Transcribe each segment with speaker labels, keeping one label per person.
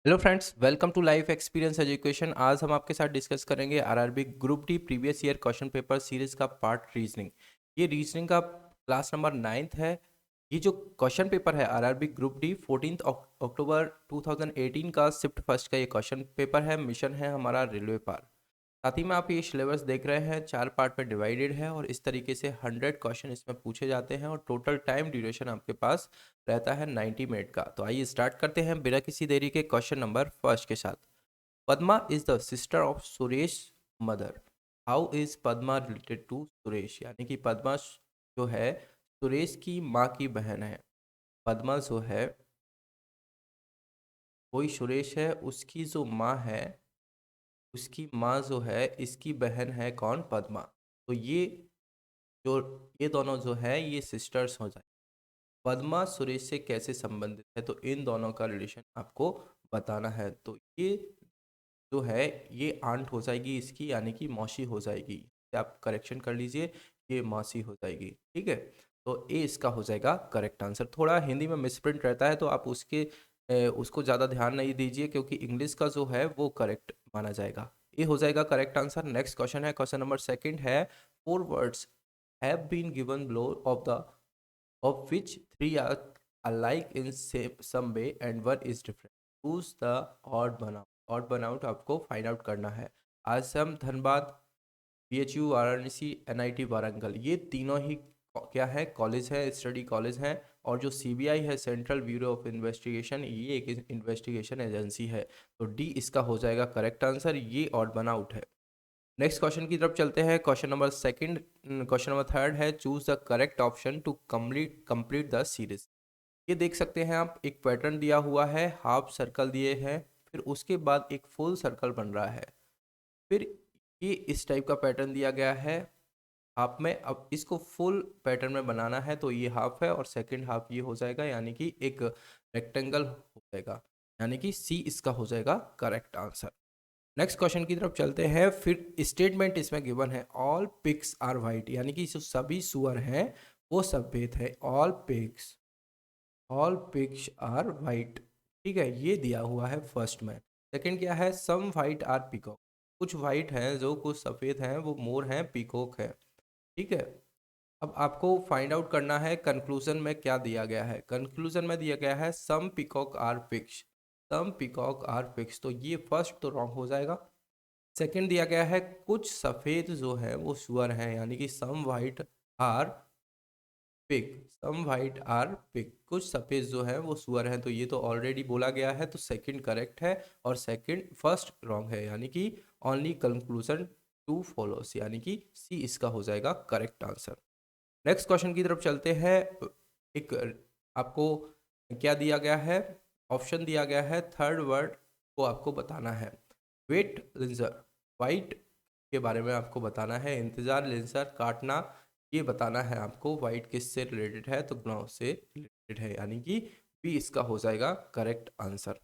Speaker 1: Hello friends, welcome to life experience education. आज हम आपके साथ डिस्कस करेंगे RRB group D previous year question paper series का पार्ट रीजनिंग। ये रीजनिंग का क्लास नंबर 9th है। ये जो क्वेश्चन पेपर है आरआरबी ग्रुप डी 14 अक्टूबर 2018 का शिफ्ट फर्स्ट का ये क्वेश्चन पेपर है। मिशन है हमारा रेलवे पार। साथ ही में आप ये सिलेबस देख रहे हैं, 4 पार्ट में डिवाइडेड है और इस तरीके से 100 क्वेश्चन इसमें पूछे जाते हैं और टोटल टाइम ड्यूरेशन आपके पास रहता है 90 मिनट का। तो आइए स्टार्ट करते हैं बिना किसी देरी के क्वेश्चन नंबर फर्स्ट के साथ। Padma is the sister of Suresh mother. How is Padma related to Suresh? यानी कि पद्मा जो है सुरेश की माँ की बहन है। पद्मा जो है कोई सुरेश है, उसकी जो माँ है, उसकी माँ जो है इसकी बहन है कौन? पद्मा। तो जो ये दोनों जो है ये सिस्टर्स हो जाए। पद्मा सुरेश से कैसे संबंधित है? तो इन दोनों का रिलेशन आपको बताना है। तो ये जो है ये आंट हो जाएगी इसकी, यानी कि मौसी हो जाएगी। तो आप करेक्शन कर लीजिए, ये मौसी हो जाएगी। ठीक है, तो ए इसका हो जाएगा करेक्ट आंसर। थोड़ा हिंदी में मिसप्रिंट रहता है तो आप उसको ज़्यादा ध्यान नहीं दीजिए, क्योंकि इंग्लिश का जो है वो करेक्ट माना जाएगा। ये हो जाएगा करेक्ट आंसर। नेक्स्ट क्वेश्चन है, क्वेश्चन नंबर सेकंड है। 4 words have been given below of which 3 are alike in some way and one is different. Choose the odd one out. odd one out आपको find out करना है। Assam, Dhanbad, BHU Varanasi, NIT Warangal, ये तीनों ही क्या है? College है, study college है। और जो सीबीआई है, सेंट्रल ब्यूरो ऑफ इन्वेस्टिगेशन, ये एक इन्वेस्टिगेशन एजेंसी है। तो डी इसका हो जाएगा करेक्ट आंसर। ये ऑड वन आउट है। नेक्स्ट क्वेश्चन की तरफ चलते हैं। Question number second, question number third है। Choose the correct option to complete the series. ये देख सकते हैं आप, एक पैटर्न दिया हुआ है, हाफ सर्कल दिए हैं, फिर उसके बाद एक फुल सर्कल बन रहा है, फिर ये इस टाइप का पैटर्न दिया गया है हाफ में। अब इसको फुल पैटर्न में बनाना है तो ये हाफ है और सेकंड हाफ ये हो जाएगा, यानी कि एक रेक्टेंगल हो जाएगा, यानी कि सी इसका हो जाएगा करेक्ट आंसर। नेक्स्ट क्वेश्चन की तरफ चलते हैं। फिर स्टेटमेंट इसमें गिवन है, ऑल पिग्स आर वाइट, यानी कि जो सभी सुअर हैं वो सफेद है। All pigs are white. ठीक है, ये दिया हुआ है फर्स्ट में। सेकंड क्या है? सम वाइट आर पीकॉक, कुछ वाइट हैं, जो कुछ सफ़ेद हैं वो मोर हैं, पीकॉक है। ठीक है, अब आपको फाइंड आउट करना है कंक्लूजन में क्या दिया गया है। कंक्लूजन में दिया गया है some peacock are pigs. Some peacock are pigs, तो ये फर्स्ट तो रॉन्ग हो जाएगा। सेकंड दिया गया है कुछ सफ़ेद जो है वो सुअर हैं, यानी कि some white are pig. Some white are pig, कुछ सफ़ेद जो है वो सुअर हैं, तो ये तो ऑलरेडी बोला गया है, तो सेकंड करेक्ट है और सेकंड फर्स्ट रॉन्ग है, यानी कि ओनली कंक्लूजन टू फॉलोस, यानी कि सी इसका हो जाएगा करेक्ट आंसर। नेक्स्ट क्वेश्चन की तरफ चलते हैं। एक आपको क्या दिया गया है? ऑप्शन दिया गया है, थर्ड वर्ड को आपको बताना है। वेट लेंसर, वाइट के बारे में आपको बताना है। इंतज़ार, लेंसर, काटना, ये बताना है आपको। वाइट किससे रिलेटेड है? तो ग्नाव से रिलेटेड है, यानी कि बी इसका हो जाएगा करेक्ट आंसर।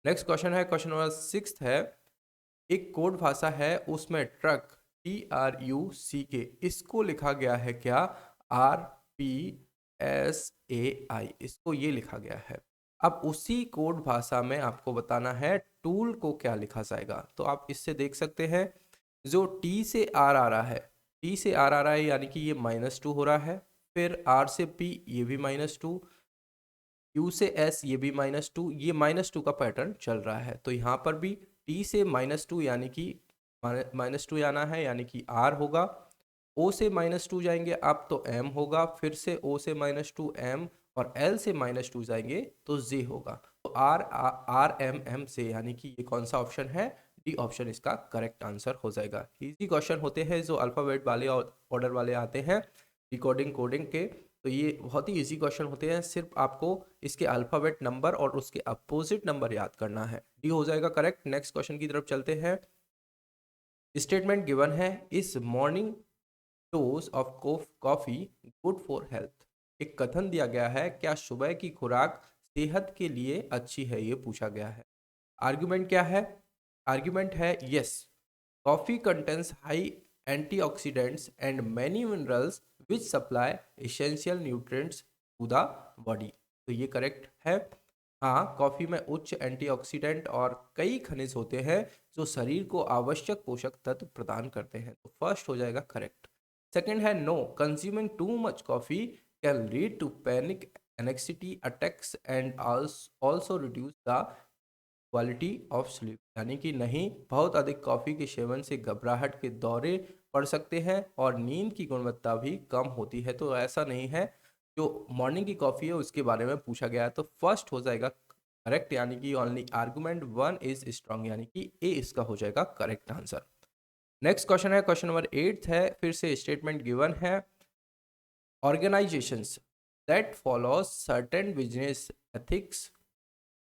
Speaker 1: नेक्स्ट क्वेश्चन है, क्वेश्चन नंबर सिक्स है। एक कोड भाषा है, उसमें ट्रक TRUCK इसको लिखा गया है क्या? RPSAI, इसको ये लिखा गया है। अब उसी कोड भाषा में आपको बताना है टूल को क्या लिखा जाएगा। तो आप इससे देख सकते हैं, जो टी से आर आ रहा है, टी से आर आ रहा है, यानी कि ये -2 हो रहा है। फिर आर से पी, ये भी -2। यू से एस, ये भी -2। ये -2 का पैटर्न चल रहा है, तो यहाँ पर भी टी से -2, यानी कि -2 आना है, यानी कि आर होगा। ओ से -2 जाएंगे आप तो एम होगा, फिर से ओ से -2 एम, और एल से -2 जाएंगे तो जे होगा। तो आर आर एम एम से, यानी कि ये कौन सा ऑप्शन है? डी ऑप्शन इसका करेक्ट आंसर हो जाएगा। इजी क्वेश्चन होते हैं जो अल्फ़ाबेट वाले और ऑर्डर वाले आते हैं डिकोडिंग कोडिंग के, तो ये बहुत ही इजी क्वेश्चन होते हैं। सिर्फ आपको इसके अल्फ़ाबेट नंबर और उसके अपोजिट नंबर याद करना है। डी हो जाएगा करेक्ट। नेक्स्ट क्वेश्चन की तरफ चलते हैं। स्टेटमेंट गिवन है, इस morning dose of coffee good for health. एक कथन दिया गया है, क्या सुबह की खुराक सेहत के लिए अच्छी है? ये पूछा गया है। आर्ग्यूमेंट क्या है? आर्ग्यूमेंट है, yes, coffee contains high antioxidants and many minerals which supply essential nutrients to the body. तो ये करेक्ट है। हाँ, कॉफ़ी में उच्च एंटीऑक्सीडेंट और कई खनिज होते हैं जो शरीर को आवश्यक पोषक तत्व प्रदान करते हैं। तो फर्स्ट हो जाएगा करेक्ट। सेकंड है no, consuming too much coffee can lead to panic, anxiety attacks and also reduce the quality of sleep. यानी कि नहीं, बहुत अधिक कॉफ़ी के सेवन से घबराहट के दौरे पड़ सकते हैं और नींद की गुणवत्ता भी कम होती है। तो ऐसा नहीं है, जो मॉर्निंग की कॉफ़ी है उसके बारे में पूछा गया है। तो फर्स्ट हो जाएगा करेक्ट, यानी कि only argument one is strong, यानी कि ए इसका हो जाएगा करेक्ट आंसर। नेक्स्ट क्वेश्चन है, क्वेश्चन नंबर 8 है, फिर से स्टेटमेंट गिवन है। Organisations that follows certain business ethics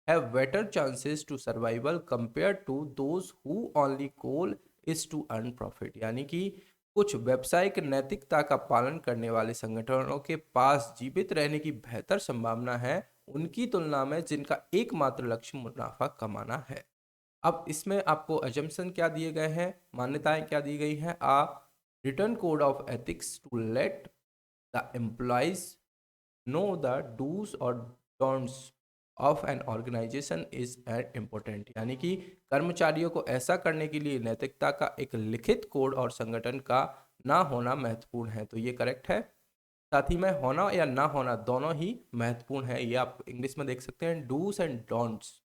Speaker 1: have better chances to survival compared to those who only goal is to earn profit। यानी कि कुछ व्यावसायिक नैतिकता का पालन करने वाले संगठनों के पास जीवित रहने की बेहतर संभावना है उनकी तुलना में जिनका एकमात्र लक्ष्य मुनाफा कमाना है। अब इसमें आपको एजम्पशन क्या दिए गए हैं, मान्यताएं क्या दी गई हैं। A written code of ethics to let the employees know the dos और don'ts of an organisation is an important. यानी कि कर्मचारियों को ऐसा करने के लिए नैतिकता का एक लिखित कोड और संगठन का ना होना महत्वपूर्ण है। तो ये करेक्ट है। साथ ही में होना या ना होना दोनों ही महत्वपूर्ण है, ये आप इंग्लिश में देख सकते हैं डूज एंड डोंट्स,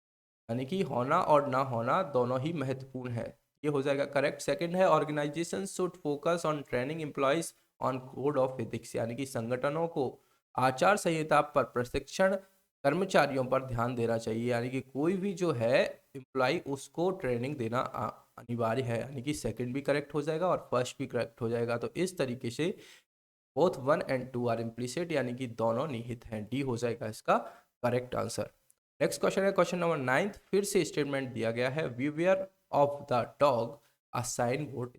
Speaker 1: यानी कि होना और ना होना दोनों ही महत्वपूर्ण है। ये हो जाएगा करेक्ट। सेकंड है organisation should focus on training employees on code of ethics. यानी कि संगठनों को आचार संहिता पर प्रशिक्षण कर्मचारियों पर ध्यान देना चाहिए। यानी कि कोई भी जो है एम्प्लॉय उसको ट्रेनिंग देना अनिवार्य है। यानी कि सेकंड भी करेक्ट हो जाएगा और फर्स्ट भी करेक्ट हो जाएगा। तो इस तरीके से बोथ 1 एंड 2 आर इम्प्लिसिट, यानी कि दोनों निहित हैं। डी हो जाएगा इसका करेक्ट आंसर। नेक्स्ट क्वेश्चन है, क्वेश्चन नंबर 9। फिर से स्टेटमेंट दिया गया है, beware of the dog a sign board.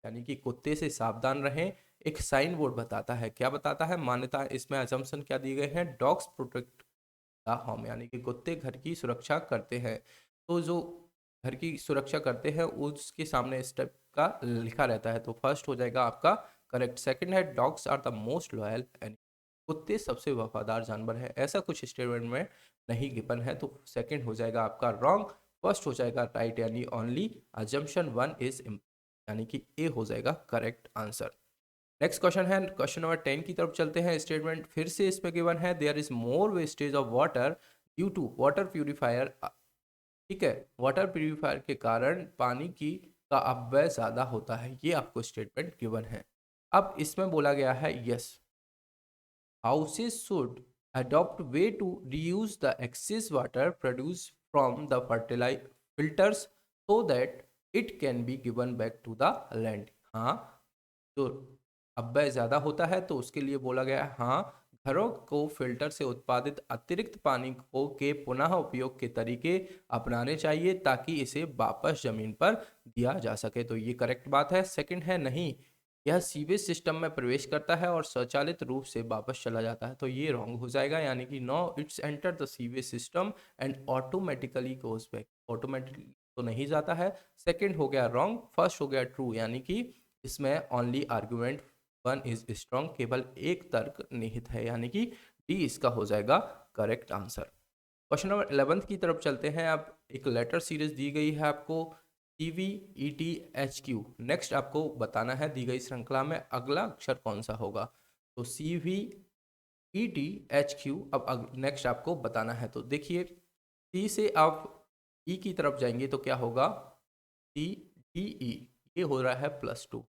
Speaker 1: यानी कि कुत्ते से सावधान रहें, एक साइन बोर्ड बताता है। क्या बताता है, मान्यता इसमें अजम्पशन क्या दिए गए हैं, डॉग्स प्रोटेक्ट द होम, यानी कि कुत्ते घर की सुरक्षा करते हैं। तो जो घर की सुरक्षा करते हैं उसके सामने स्टेप का लिखा रहता है। तो फर्स्ट हो जाएगा आपका करेक्ट। सेकंड है dogs are the most loyal animal, कुत्ते सबसे वफादार जानवर है, ऐसा कुछ स्टेटमेंट में नहीं गिवन है। तो सेकंड हो जाएगा आपका रॉन्ग, फर्स्ट हो जाएगा राइट, यानी ओनली अजम्पशन वन इज, यानी कि ए हो जाएगा करेक्ट आंसर। नेक्स्ट क्वेश्चन है, क्वेश्चन नंबर 10 की तरफ चलते हैं। स्टेटमेंट फिर से इसमें गिवन है, there is more wastage of water due to water purifier. ठीक है, वाटर प्यूरिफायर के कारण पानी की का अपव्यय ज़्यादा होता है, ये आपको स्टेटमेंट गिवन है। अब इसमें बोला गया है yes, houses should adopt way to reuse the excess water produced from the fertilizer filters so that it can be given back to the land। हाँ, तो अपव्यय ज़्यादा होता है तो उसके लिए बोला गया है हाँ, घरों को फिल्टर से उत्पादित अतिरिक्त पानी को के पुनः उपयोग के तरीके अपनाने चाहिए ताकि इसे वापस जमीन पर दिया जा सके। तो ये करेक्ट बात है। सेकंड है नहीं, यह सीवेज सिस्टम में प्रवेश करता है और स्वचालित रूप से वापस चला जाता है। तो ये रॉन्ग हो जाएगा, यानी कि no it's enter the sewage system and automatically goes back, automatically तो नहीं जाता है। सेकंड हो गया रॉन्ग, फर्स्ट हो गया ट्रू, यानी कि इसमें only argument one is strong, केवल एक तर्क निहित है, यानी कि डी इसका हो जाएगा करेक्ट आंसर। क्वेश्चन नंबर 11 की तरफ चलते हैं। अब एक लेटर सीरीज दी गई है आपको, CVETHQ। नेक्स्ट आपको बताना है दी गई श्रृंखला में अगला अक्षर कौन सा होगा। तो CVETHQ, अब नेक्स्ट आपको बताना है। तो देखिए, सी से आप ई की तरफ जाएंगे तो क्या होगा, CDE, ये हो रहा है +2।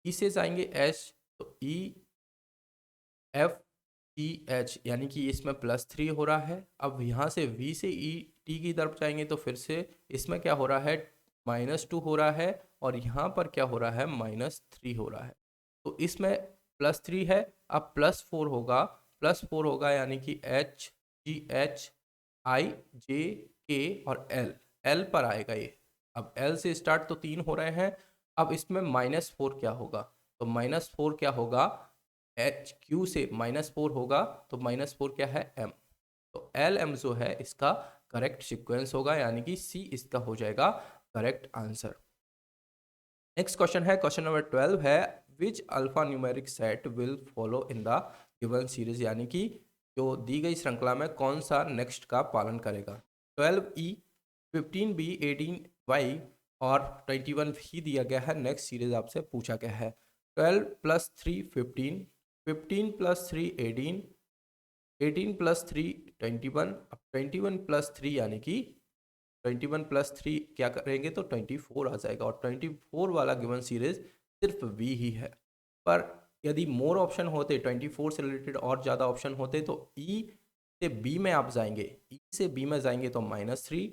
Speaker 1: ई से जाएंगे एच तो EFTH, यानी कि इसमें +3 हो रहा है। अब यहाँ से V से ET की तरफ जाएंगे तो फिर से इसमें क्या हो रहा है, -2 हो रहा है, और यहाँ पर क्या हो रहा है, -3 हो रहा है। तो इसमें +3 है, अब +4 होगा, यानी कि HGHIJK और L पर आएगा ये। अब L से स्टार्ट तो 3 हो रहे हैं। अब इसमें -4 क्या होगा, तो -4 क्या होगा, HQ से -4 होगा तो -4 क्या है, M। तो LM जो है इसका करेक्ट सीक्वेंस होगा, यानी कि C इसका हो जाएगा करेक्ट आंसर। नेक्स्ट क्वेश्चन है, क्वेश्चन नंबर 12 है, which alphanumeric set will follow in the given series. यानी कि जो दी गई श्रृंखला में कौन सा नेक्स्ट का पालन करेगा। 12E, 15B, 18Y और 21 भी दिया गया है। नेक्स्ट सीरीज आपसे पूछा गया है 12 + 3 15, 15 + 3 18, 18 + 3 21, अब 21 + 3 यानी कि 21 + 3 क्या करेंगे तो 24 आ जाएगा और 24 वाला गिवन सीरीज सिर्फ वी ही है। पर यदि मोर ऑप्शन होते 24 से रिलेटेड और ज़्यादा ऑप्शन होते तो ई से बी में आप जाएंगे, ई से बी में जाएंगे तो -3,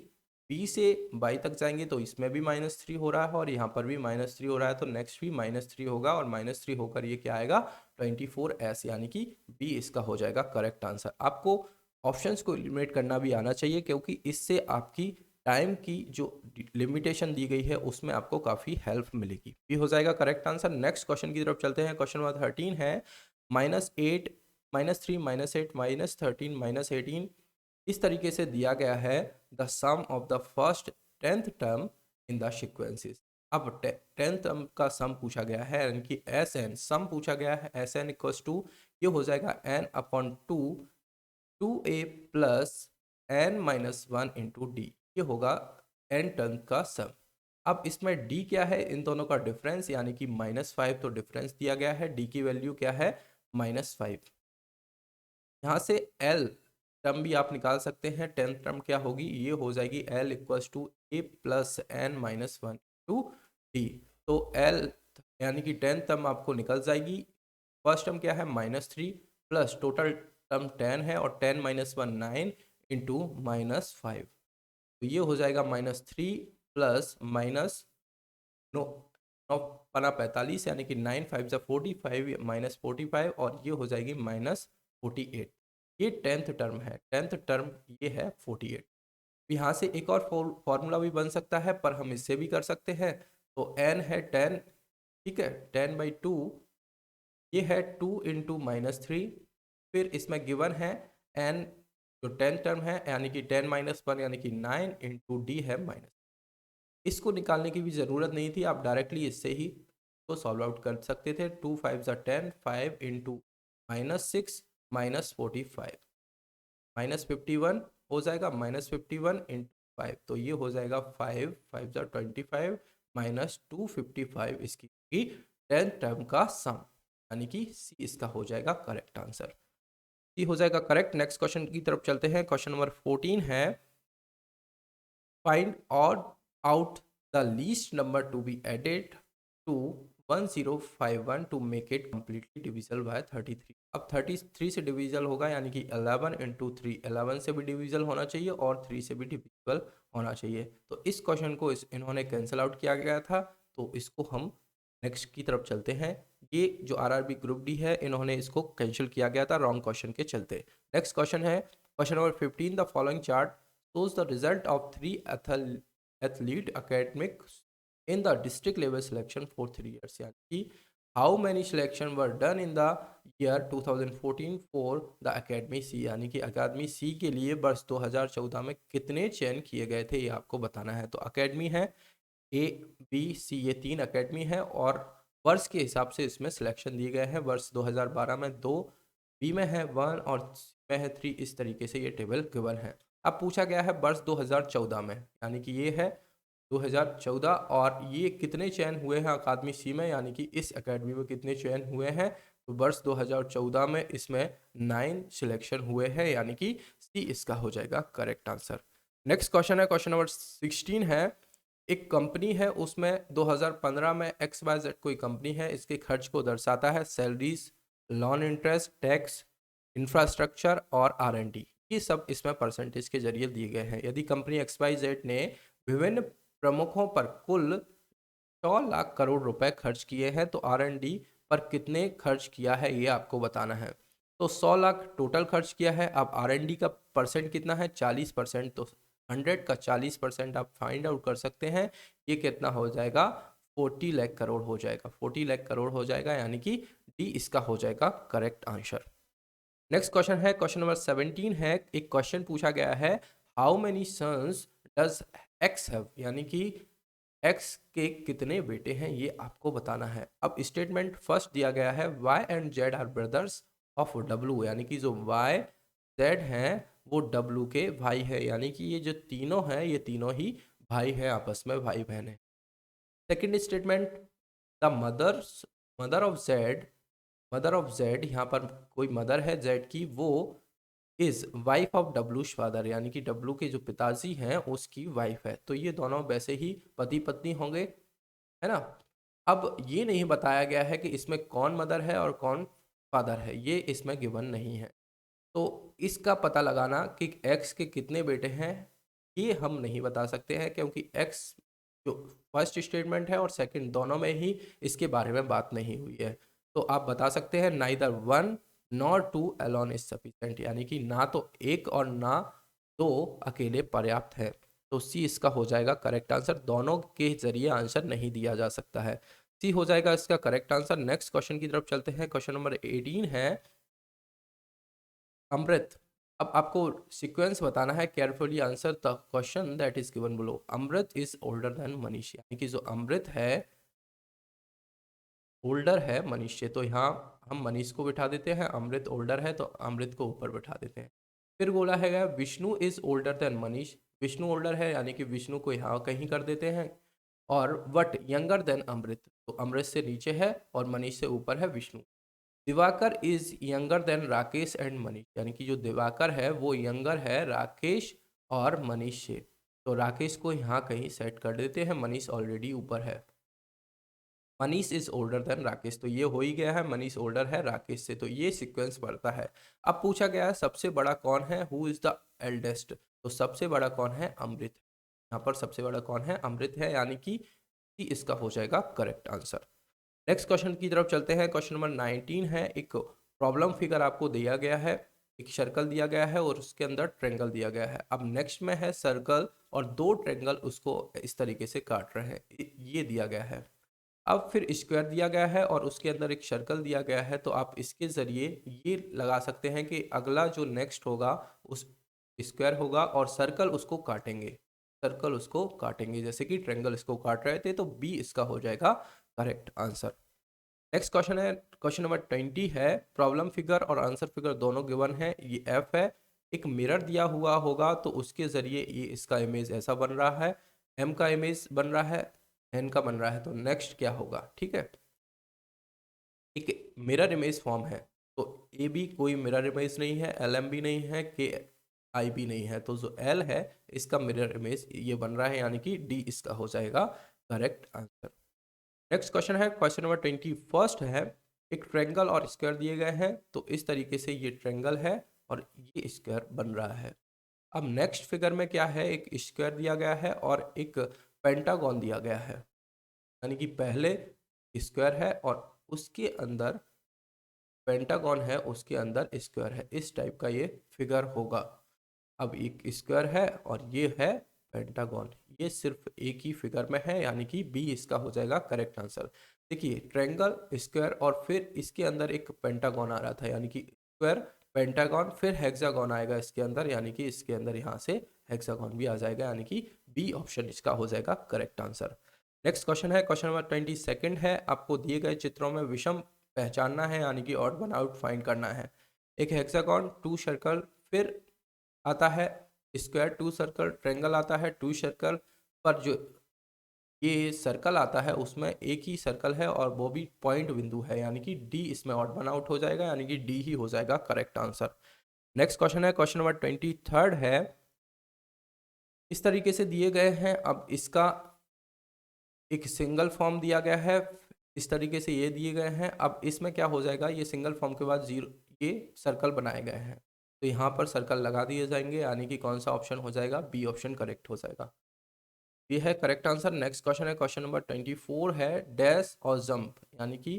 Speaker 1: बी से बाई तक जाएंगे तो इसमें भी -3 हो रहा है और यहाँ पर भी -3 हो रहा है, तो नेक्स्ट भी -3 होगा और -3 होकर ये क्या आएगा 24S, यानी कि बी इसका हो जाएगा करेक्ट आंसर। आपको ऑप्शंस को एलिमिनेट करना भी आना चाहिए क्योंकि इससे आपकी टाइम की जो लिमिटेशन दी गई है उसमें आपको काफ़ी हेल्प मिलेगी। भी हो जाएगा करेक्ट आंसर। नेक्स्ट क्वेश्चन की तरफ चलते हैं। क्वेश्चन नंबर 13 है -8, -3, -8, -13, -18 इस तरीके से दिया गया है the sum of the first 10th term in the sequences. अब 10th टर्म का सम पूछा गया है यानी कि एस एन सम पूछा गया है। एस एन इक्वल्स टू ये हो जाएगा n/2 2a plus n-1 into D, ये होगा n टर्म का सम। अब इसमें d क्या है, इन दोनों का डिफरेंस यानी कि -5, तो डिफरेंस दिया गया है, d की वैल्यू क्या है -5। यहाँ से l टर्म भी आप निकाल सकते हैं। 10th टर्म क्या होगी, ये हो जाएगी l equals to a plus n-1 to D. तो l यानी कि 10th टर्म आपको निकल जाएगी। फर्स्ट टर्म क्या है -3 प्लस टोटल टर्म 10 है और 10 - 1 9 इंटू -5, तो ये हो जाएगा -3 प्लस माइनस नो 9×5 यानी कि 9×5 = 45 -45 और ये हो जाएगी -48। ये 10th टर्म है, 10th टर्म ये है 48। यहाँ से एक और फॉर्मूला भी बन सकता है पर हम इससे भी कर सकते हैं। तो n है 10, ठीक है, 10/2, ये है 2 इंटू -3, फिर इसमें गिवन है n जो 10 टर्म है यानी कि 10 - 1 यानी कि 9 इंटू डी है माइनस। इसको निकालने की भी ज़रूरत नहीं थी, आप डायरेक्टली इससे ही तो सॉल्व आउट कर सकते थे। 2 5 = 10, 5 इंटू -6 -45 -51 हो जाएगा, -51 इंटू 5, तो ये हो जाएगा 5 5 = 25 -255 इसकी 10th टर्म का सम, यानी कि सी इसका हो जाएगा करेक्ट आंसर। सी हो जाएगा करेक्ट। नेक्स्ट क्वेश्चन की तरफ चलते हैं। क्वेश्चन नंबर 14 है find out the least number to be added to 1051 to make it completely divisible by 33। अब 33 से डिविजल होगा यानी कि 11 इंटू 3, 11 से भी डिविजल होना चाहिए और 3 से भी डिविजल होना चाहिए। तो इस क्वेश्चन को इन्होंने कैंसिल आउट किया गया था, तो इसको हम नेक्स्ट की तरफ चलते हैं। ये जो आरआरबी ग्रुप डी है इन्होंने इसको कैंसिल किया गया था रॉन्ग क्वेश्चन के चलते। नेक्स्ट क्वेश्चन है question number 15, the following chart shows the result of 3 athlete academics in the district level selection for 3 years, यानी कि how many selection were done in the year 2014 for the academy C, यानी कि अकादमी सी के लिए वर्ष 2014 में कितने चयन किए गए थे ये आपको बताना है। तो अकेडमी है ए बी सी, ये 3 अकेडमी है और वर्ष के हिसाब से इसमें सिलेक्शन दिए गए हैं। वर्ष 2012 में 2, बी में है 1 और सी में है 3, इस तरीके से ये टेबल गिवन है। अब पूछा गया है वर्ष 2014 में, यानी कि ये है 2014 और ये कितने चयन हुए हैं अकादमी सी में, यानी कि इस अकेडमी में कितने चयन हुए हैं। तो वर्ष 2014 में इसमें 9 सिलेक्शन हुए हैं, यानी कि सी इसका हो जाएगा करेक्ट आंसर। नेक्स्ट क्वेश्चन है क्वेश्चन नंबर 16 है एक कंपनी है उसमें 2015 में XYZ कोई कंपनी है, इसके खर्च को दर्शाता है salaries, lawn interest, tax, infrastructure और R&D, ये सब इसमें परसेंटेज के जरिए दिए गए हैं। यदि कंपनी XYZ ने विभिन्न प्रमुखों पर कुल 100 लाख करोड़ रुपए खर्च किए हैं तो R&D पर कितने खर्च किया है ये आपको बताना है। तो 100 लाख टोटल खर्च किया है, अब R&D का परसेंट कितना है 40%, तो 100 का 40% आप फाइंड आउट कर सकते हैं, ये कितना हो जाएगा 40 लाख करोड़ हो जाएगा, 40 लाख करोड़ हो जाएगा, यानी कि डी इसका हो जाएगा करेक्ट आंसर। नेक्स्ट क्वेश्चन है क्वेश्चन नंबर 17 है एक क्वेश्चन पूछा गया है how many sons does X have, यानी कि एक्स के कितने बेटे हैं ये आपको बताना है। अब स्टेटमेंट फर्स्ट दिया गया है y and z are brothers of w, यानी कि जो y Z हैं वो W के भाई है, यानी कि ये जो तीनों हैं ये तीनों ही भाई हैं, आपस में भाई बहन है। Second statement, the mother of Z, यहाँ पर कोई मदर है जेड की, वो is wife of W father, यानी कि डब्लू के जो पिताजी हैं उसकी वाइफ है। तो ये दोनों वैसे ही पति पत्नी होंगे, है ना। अब ये नहीं बताया गया है कि इसमें कौन मदर है और कौन फादर है, ये इसमें गिवन नहीं है। तो इसका पता लगाना कि एक्स के कितने बेटे हैं ये हम नहीं बता सकते हैं, क्योंकि एक्स जो फर्स्ट स्टेटमेंट है और सेकंड दोनों में ही इसके बारे में बात नहीं हुई है। तो आप बता सकते हैं neither one nor to alone is sufficient, यानी कि ना तो एक और ना दो अकेले पर्याप्त है। तो सी इसका हो जाएगा करेक्ट आंसर, दोनों के जरिए आंसर नहीं दिया जा सकता है। सी हो जाएगा इसका करेक्ट आंसर। नेक्स्ट क्वेश्चन की तरफ चलते हैं। क्वेश्चन नंबर 18 है अमृत। अब आपको सीक्वेंस बताना है, carefully answer the question that is given below. Amrit is older than Manish, यानी कि जो अमृत है ओल्डर है मनीष से। तो यहाँ हम मनीष को बिठा देते हैं, अमृत ओल्डर है तो अमृत को ऊपर बिठा देते हैं। फिर बोला है Vishnu is older than Manish, Vishnu older है यानी कि विष्णु को यहाँ कहीं कर देते हैं। और वट यंगर देन अमृत, तो अमृत से नीचे है और मनीष से ऊपर है Vishnu. Diwakar is younger than Rakesh and Manish, यानी कि जो दिवाकर है वो यंगर है राकेश और मनीष से। तो राकेश को यहाँ कहीं सेट कर देते हैं, मनीष ऑलरेडी ऊपर है। Manish is older then Rakesh, तो ये हो ही गया है, मनीष ओल्डर है राकेश से, तो ये सीक्वेंस बढ़ता है। अब पूछा गया है सबसे बड़ा कौन है, हु इज द एल्डेस्ट, तो सबसे बड़ा कौन है, अमृत। यहाँ पर सबसे बड़ा कौन है, अमृत है, यानी कि इसका हो जाएगा करेक्ट आंसर। नेक्स्ट क्वेश्चन की तरफ चलते हैं। क्वेश्चन नंबर 19 है, एक प्रॉब्लम फिगर आपको दिया गया है, एक सर्कल दिया गया है और उसके अंदर ट्रेंगल दिया गया है। अब नेक्स्ट में है सर्कल और दो ट्रेंगल उसको इस तरीके से काट रहे हैं, ये दिया गया है। अब फिर स्क्वायर दिया गया है और उसके अंदर एक सर्कल दिया गया है, तो आप इसके ज़रिए ये लगा सकते हैं कि अगला जो नेक्स्ट होगा उस स्क्वायर होगा और सर्कल उसको काटेंगे, सर्कल उसको काटेंगे, जैसे कि ट्रेंगल इसको काट रहे थे, तो बी इसका हो जाएगा करेक्ट आंसर। नेक्स्ट क्वेश्चन है, क्वेश्चन नंबर 20 है, प्रॉब्लम फिगर और आंसर फिगर दोनों गिवन है। ये एफ है, एक मिरर दिया हुआ होगा तो उसके ज़रिए ये इसका इमेज ऐसा बन रहा है, एम का इमेज बन रहा है, एन का बन रहा है, तो नेक्स्ट क्या होगा, ठीक है। एक मिरर इमेज फॉर्म है, तो ए बी कोई मिरर इमेज नहीं है, एल एम भी नहीं है, के आई भी नहीं है, तो जो एल है इसका मिरर इमेज ये बन रहा है, यानी कि डी इसका हो जाएगा करेक्ट आंसर। नेक्स्ट क्वेश्चन है, क्वेश्चन नंबर 21 है, एक ट्रेंगल और स्क्वायर दिए गए हैं, तो इस तरीके से ये ट्रेंगल है और ये स्क्वायर बन रहा है। अब नेक्स्ट फिगर में क्या है, एक स्क्वायर दिया गया है और एक पेंटागन दिया गया है, यानी कि पहले स्क्वायर है और उसके अंदर पेंटागन है, उसके अंदर स्क्वायर है, इस टाइप का ये फिगर होगा। अब एक स्क्वायर है और ये है पेंटागन, ये सिर्फ एक ही फिगर में है, यानी कि बी इसका हो जाएगा करेक्ट आंसर। देखिए ट्रायंगल स्क्वायर और फिर इसके अंदर एक पेंटागन आ रहा था, यानी कि स्क्वायर पेंटागन फिर हेक्सागन आएगा इसके अंदर, यानी कि इसके अंदर यहाँ से हेक्सागन भी आ जाएगा, यानी कि बी ऑप्शन इसका हो जाएगा करेक्ट आंसर। नेक्स्ट क्वेश्चन है, क्वेश्चन नंबर 22 है, आपको दिए गए चित्रों में विषम पहचानना है, यानी कि ऑड वन आउट फाइंड करना है। एक हेक्सागन, टू सर्कल, फिर आता है स्क्वायर, टू सर्कल, ट्रेंगल आता है, टू सर्कल, पर जो ये सर्कल आता है उसमें एक ही सर्कल है और वो भी पॉइंट बिंदु है, यानी कि डी इसमें ऑड वन आउट हो जाएगा, यानी कि डी ही हो जाएगा करेक्ट आंसर। नेक्स्ट क्वेश्चन है, क्वेश्चन नंबर 23 है, इस तरीके से दिए गए हैं। अब इसका एक सिंगल फॉर्म दिया गया है, इस तरीके से ये दिए गए हैं। अब इसमें क्या हो जाएगा, ये सिंगल फॉर्म के बाद जीरो, ये सर्कल बनाए गए हैं, तो यहाँ पर सर्कल लगा दिए जाएंगे, यानी कि कौन सा ऑप्शन हो जाएगा, बी ऑप्शन करेक्ट हो जाएगा, ये है करेक्ट आंसर। नेक्स्ट क्वेश्चन है, क्वेश्चन नंबर 24 है, डैश और जंप, यानी कि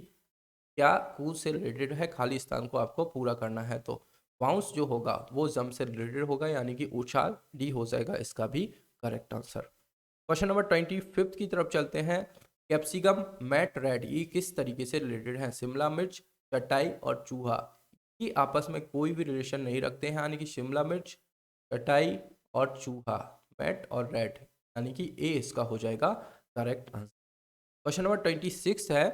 Speaker 1: क्या कूद से रिलेटेड है, खाली स्थान को आपको पूरा करना है, तो बाउंस जो होगा वो जंप से रिलेटेड होगा, यानी कि उछाल, डी हो जाएगा इसका भी करेक्ट आंसर। क्वेश्चन नंबर 25 की तरफ चलते हैं, कैप्सिकम, मैट, रेड, ये किस तरीके से रिलेटेड है, शिमला मिर्च, चटाई और चूहा, ये आपस में कोई भी रिलेशन नहीं रखते हैं, यानी कि शिमला मिर्च, चटाई और चूहा, मैट और रेड, यानी कि ए इसका हो जाएगा करेक्ट आंसर। क्वेश्चन नंबर 26 है,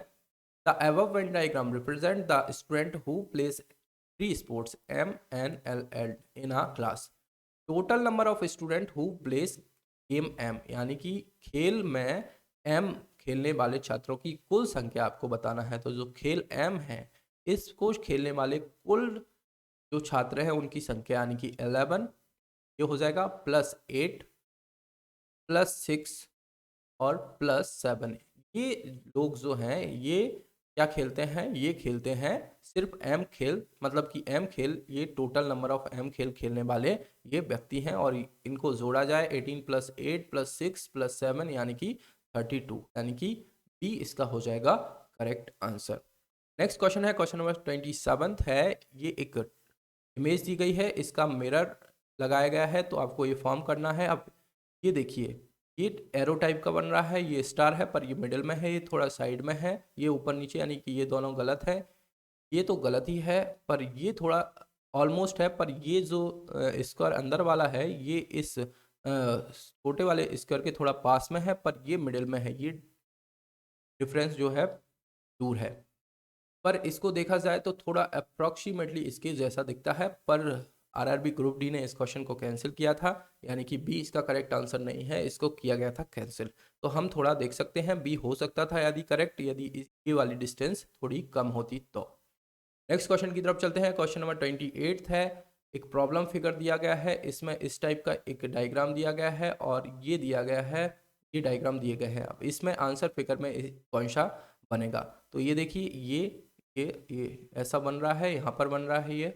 Speaker 1: the above Venn diagram represent the student who plays 3 sports MNLL in a class. Total number of student who plays game M, यानी कि खेल में एम खेलने वाले छात्रों की कुल संख्या आपको बताना है। तो जो खेल एम है, इसको खेलने वाले कुल जो छात्र हैं उनकी संख्या यानी कि 11, ये हो जाएगा +8 +6 और +7। ये लोग जो हैं ये क्या खेलते हैं, ये खेलते हैं सिर्फ एम खेल, मतलब कि एम खेल, ये टोटल नंबर ऑफ एम खेल खेलने वाले ये व्यक्ति हैं। और इनको जोड़ा जाए 18 + 8 + 6 + 7 यानी कि 32, यानी कि बी इसका हो जाएगा करेक्ट आंसर। नेक्स्ट क्वेश्चन है, क्वेश्चन नंबर 27 है। ये एक इमेज दी गई है, इसका मिरर लगाया गया है, तो आपको ये फॉर्म करना है। अब ये देखिए, ये एरो टाइप का बन रहा है, ये स्टार है पर ये मिडिल में है, ये थोड़ा साइड में है, ये ऊपर नीचे, यानी कि ये दोनों गलत है। ये तो गलत ही है, पर ये थोड़ा ऑलमोस्ट है। पर ये जो स्क्वायर अंदर वाला है, ये इस छोटे वाले स्क्वायर के थोड़ा पास में है, पर ये मिडिल में है। ये डिफरेंस जो है दूर है, पर इसको देखा जाए तो थोड़ा अप्रॉक्सीमेटली इसके जैसा दिखता है। पर आरआरबी ग्रुप डी ने इस क्वेश्चन को कैंसिल किया था, यानी कि बी इसका करेक्ट आंसर नहीं है, इसको किया गया था कैंसिल। तो हम थोड़ा देख सकते हैं बी हो सकता था यदि करेक्ट, यदि ये वाली डिस्टेंस थोड़ी कम होती तो। नेक्स्ट क्वेश्चन की तरफ चलते हैं, क्वेश्चन नंबर 28 है। एक प्रॉब्लम फिगर दिया गया है, इसमें इस टाइप का एक डायग्राम दिया गया है और ये दिया गया है, ये डायग्राम दिए गए हैं। अब इसमें आंसर फिगर में कौन सा बनेगा, तो ये देखिए, ये ऐसा बन रहा है, यहाँ पर बन रहा है ये,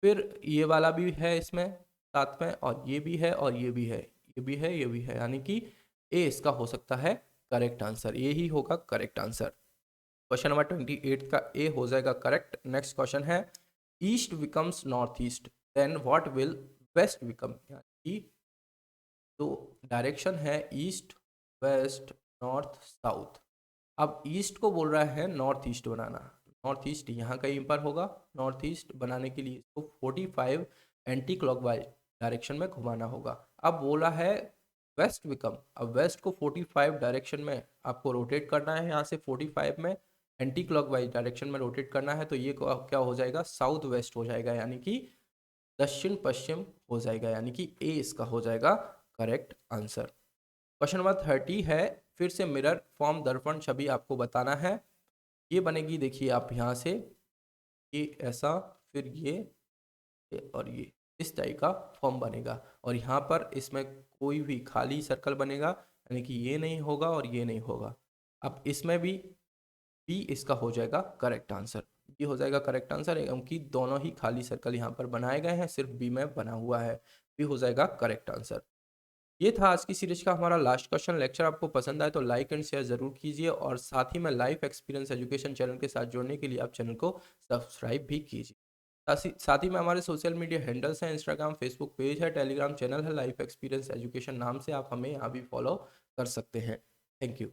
Speaker 1: फिर ये वाला भी है इसमें साथ में, और ये भी है और ये भी है, ये भी है, ये भी है, यानी कि ए इसका हो सकता है करेक्ट आंसर, ये ही होगा करेक्ट आंसर। क्वेश्चन नंबर 28 का ए हो जाएगा करेक्ट। नेक्स्ट क्वेश्चन है, east becomes north east, then what will west become, यानी तो डायरेक्शन है ईस्ट वेस्ट नॉर्थ साउथ। अब ईस्ट को बोल रहा है नॉर्थ ईस्ट बनाना, नॉर्थ ईस्ट यहाँ कहीं पर होगा। नॉर्थ ईस्ट बनाने के लिए इसको 45 एंटी क्लॉकवाइज डायरेक्शन में घुमाना होगा। अब बोला है वेस्ट बिकम, अब वेस्ट को 45 डायरेक्शन में आपको रोटेट करना है, यहाँ से 45 में एंटी क्लॉकवाइज डायरेक्शन में रोटेट करना है, तो ये क्या हो जाएगा, साउथ वेस्ट हो जाएगा, यानी कि दक्षिण पश्चिम हो जाएगा, यानी कि ए इसका हो जाएगा करेक्ट आंसर। क्वेश्चन नंबर 30 है, फिर से मिरर फॉर्म दर्पण छवि आपको बताना है। ये बनेगी, देखिए आप यहाँ से, ये ऐसा, फिर ये और ये इस टाइप का फॉर्म बनेगा, और यहाँ पर इसमें कोई भी खाली सर्कल बनेगा, यानी कि ये नहीं होगा और ये नहीं होगा। अब इसमें भी बी इसका हो जाएगा करेक्ट आंसर, बी हो जाएगा करेक्ट आंसर, क्योंकि दोनों ही खाली सर्कल यहाँ पर बनाए गए हैं, सिर्फ बी में बना हुआ है, बी हो जाएगा करेक्ट आंसर। ये था आज की सीरीज का हमारा लास्ट क्वेश्चन। लेक्चर आपको पसंद आए तो लाइक एंड शेयर जरूर कीजिए, और साथ ही में लाइफ एक्सपीरियंस एजुकेशन चैनल के साथ जुड़ने के लिए आप चैनल को सब्सक्राइब भी कीजिए। साथ ही में हमारे सोशल मीडिया हैंडल्स हैं, इंस्टाग्राम फेसबुक पेज है, टेलीग्राम चैनल है, लाइफ एक्सपीरियंस एजुकेशन नाम से आप हमें यहाँ भी फॉलो कर सकते हैं। Thank you.